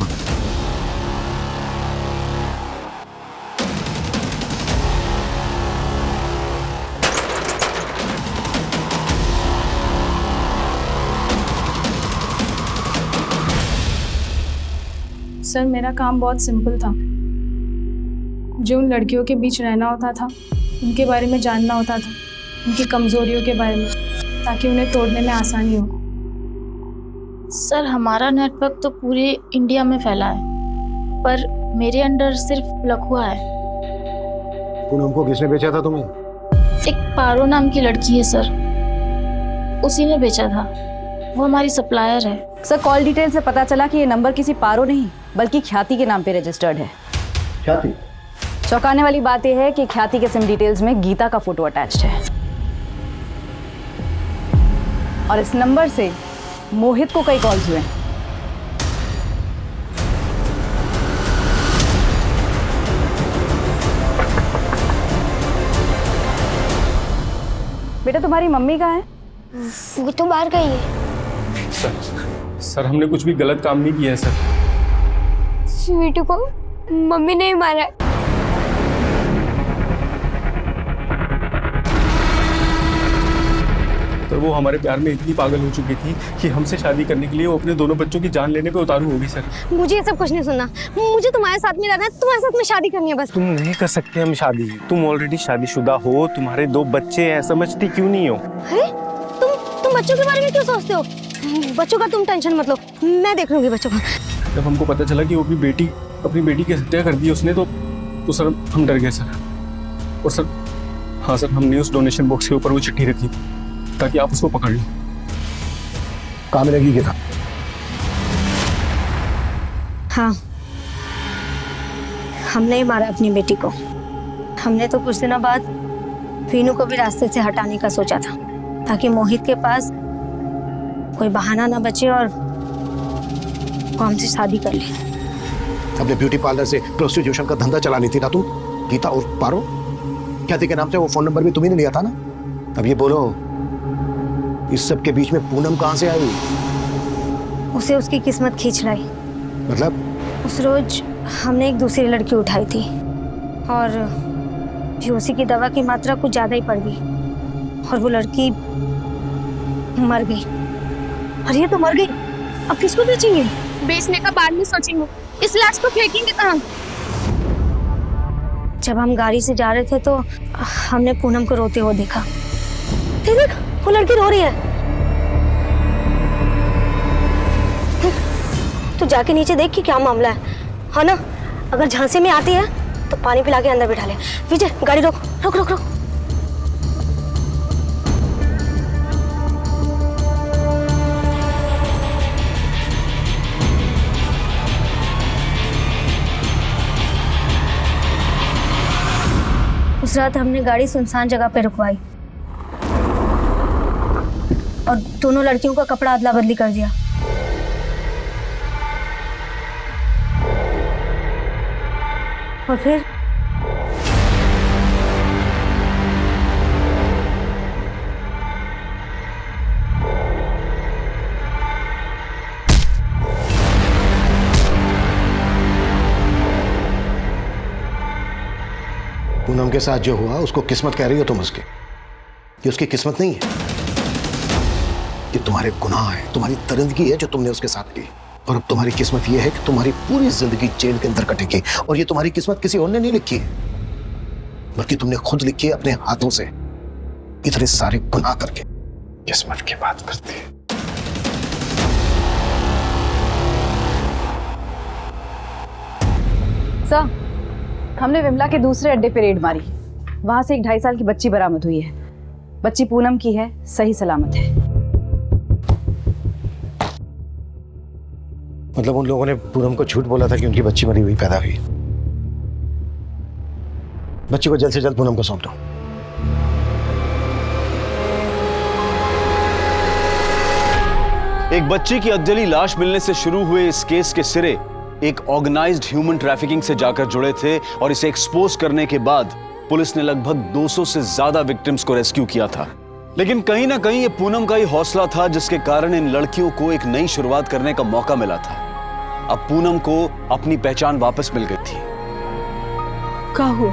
सर मेरा काम बहुत सिंपल था। मुझे उन लड़कियों के बीच रहना होता था, उनके बारे में जानना होता था, उनकी कमजोरियों के बारे में, ताकि उन्हें तोड़ने में आसानी हो। सर हमारा नेटवर्क तो पूरे इंडिया में फैला है, पर मेरे अंडर सिर्फ लखुआ है। पूनम को किसने बेचा था तुम्हें? एक पारो नाम की लड़की है सर, उसी ने बेचा था। वो हमारी सप्लायर है। सर कॉल डिटेल से पता चला कि ये नंबर किसी पारो नहीं बल्कि ख्याति के नाम पे रजिस्टर्ड है। ख्याति? चौंकाने वाली बात यह है कि ख्याति के सिम डिटेल्स में गीता का फोटो अटैच्ड है और इस नंबर से मोहित को कई कॉल्स हुए। बेटा तुम्हारी मम्मी कहाँ है? वो तो बाहर गई है। सर हमने कुछ भी गलत काम नहीं किया है सर। स्वीटू को मम्मी ने ही मारा है। तो वो हमारे प्यार में इतनी पागल हो चुकी थी कि हमसे शादी करने के लिए वो अपने दोनों बच्चों की जान लेने पे उतारू होगी सर। मुझे ये सब कुछ नहीं सुनना, मुझे तुम्हारे साथ में रहना है, तुम्हारे साथ में शादी करनी है बस। तुम नहीं कर सकते हम शादी, तुम ऑलरेडी शादीशुदा हो, तुम्हारे 2 बच्चे हैं, समझती क्यों नहीं हो? अरे तुम बच्चों के बारे में क्यों सोचते हो? बच्चों का तुम टेंशन मत लो, मैं देख लूंगी बच्चों को। जब हमको पता चला कि वो अपनी बेटी की हत्या कर दी उसने, तो सर हम डर गए सर। और सर हाँ सर, हमने उस डोनेशन बॉक्स के ऊपर वो चिट्ठी रखी थी ताकि आप उसको पकड़ लो। कहाँ मिलेगी गीता? हाँ, हमने ही मारा अपनी बेटी को। हमने तो कुछ दिनों बाद वीनू को भी रास्ते से हटाने का सोचा था, ताकि मोहित के पास कोई बहाना ना बचे और वो हमसे शादी कर ले। अपने ब्यूटी पार्लर से प्रोस्टिट्यूशन का धंधा चला ली थी ना तू, गीता और पारो क्या थी के नाम से, वो फोन नंबर भी तुम्ही ने लिया था ना। अब ये बोलो, इस सब के बीच में पूनम कहाँ से आई? उसे उसकी किस्मत खींच लाई। मतलब? उस रोज हमने एक दूसरी लड़की उठाई थी और पीओसी की दवा की मात्रा कुछ ज्यादा ही पड़ गई और वो लड़की मर गई। अरे ये तो मर गई, अब किसको बेचेंगे? बेचने का बाद में सोचेंगे, इस लाश को फेंकेंगे कहाँ? जब हम गाड़ी से जा रहे थे तो हमने पूनम को रोते हुए देखा। देख, वो लड़की रो रही है। तो जाके नीचे देख कि क्या मामला है ना? अगर झांसे में आती है तो पानी पिला के अंदर बिठा ले। विजय, गाड़ी रोक रोक रोक रोक। उस रात हमने गाड़ी सुनसान जगह पे रुकवाई और दोनों लड़कियों का कपड़ा अदला बदली कर दिया। और फिर पूनम के साथ जो हुआ उसको किस्मत कह रही हो तुम उसके? ये उसकी किस्मत नहीं है, ये तुम्हारे गुनाह है, तुम्हारी दरिंदगी है जो तुमने उसके साथ की। और अब तुम्हारी किस्मत ये है कि तुम्हारी पूरी जिंदगी जेल के अंदर कटेगी। और ये तुम्हारी किस्मत किसी और ने नहीं लिखी है, बल्कि तुमने खुद लिखी है अपने हाथों से, इतने सारे गुनाह करके। किस्मत की बात करती है। सर, हमने विमला के दूसरे अड्डे पे रेड मारी। वहां से एक 2.5 साल की बच्ची बरामद हुई है। बच्ची पूनम की है, सही सलामत है। मतलब उन लोगों ने पूनम को झूठ बोला था कि उनकी बच्ची मरी हुई पैदा हुई। बच्ची को जल्द से जल्द पूनम को सौंप दो। एक बच्ची की अधजली लाश मिलने से शुरू हुए इस केस के सिरे एक ऑर्गेनाइज्ड ह्यूमन ट्रैफिकिंग से जाकर जुड़े थे और इसे एक्सपोज करने के बाद पुलिस ने लगभग 200 से ज्यादा विक्टिम्स को रेस्क्यू किया था। लेकिन कहीं ना कहीं ये पूनम का ही हौसला था जिसके कारण इन लड़कियों को एक नई शुरुआत करने का मौका मिला था। अब पूनम को अपनी पहचान वापस मिल गई थी। क्या हुआ?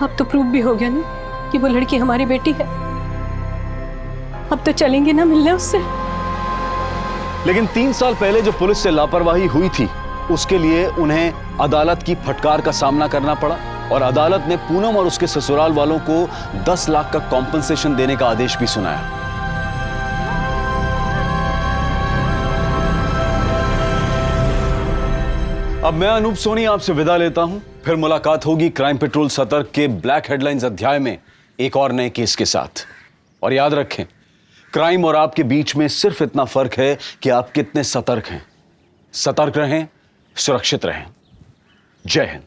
अब तो प्रूफ भी हो गया ना कि वो लड़की हमारी बेटी है। अब तो चलेंगे ना मिलने उससे। लेकिन 3 साल पहले जो पुलिस से लापरवाही हुई थी उसके लिए उन्हें अदालत की फटकार का सामना करना पड़ा और अदालत ने पूनम और उसके ससुराल वालों को 10 लाख का कॉम्पनसेशन देने का आदेश भी सुनाया। अब मैं अनूप सोनी आपसे विदा लेता हूं। फिर मुलाकात होगी क्राइम पेट्रोल सतर्क के ब्लैक हेडलाइंस अध्याय में एक और नए केस के साथ। और याद रखें, क्राइम और आपके बीच में सिर्फ इतना फर्क है कि आप कितने सतर्क हैं। सतर्क रहें, सुरक्षित रहें। जय हिंद।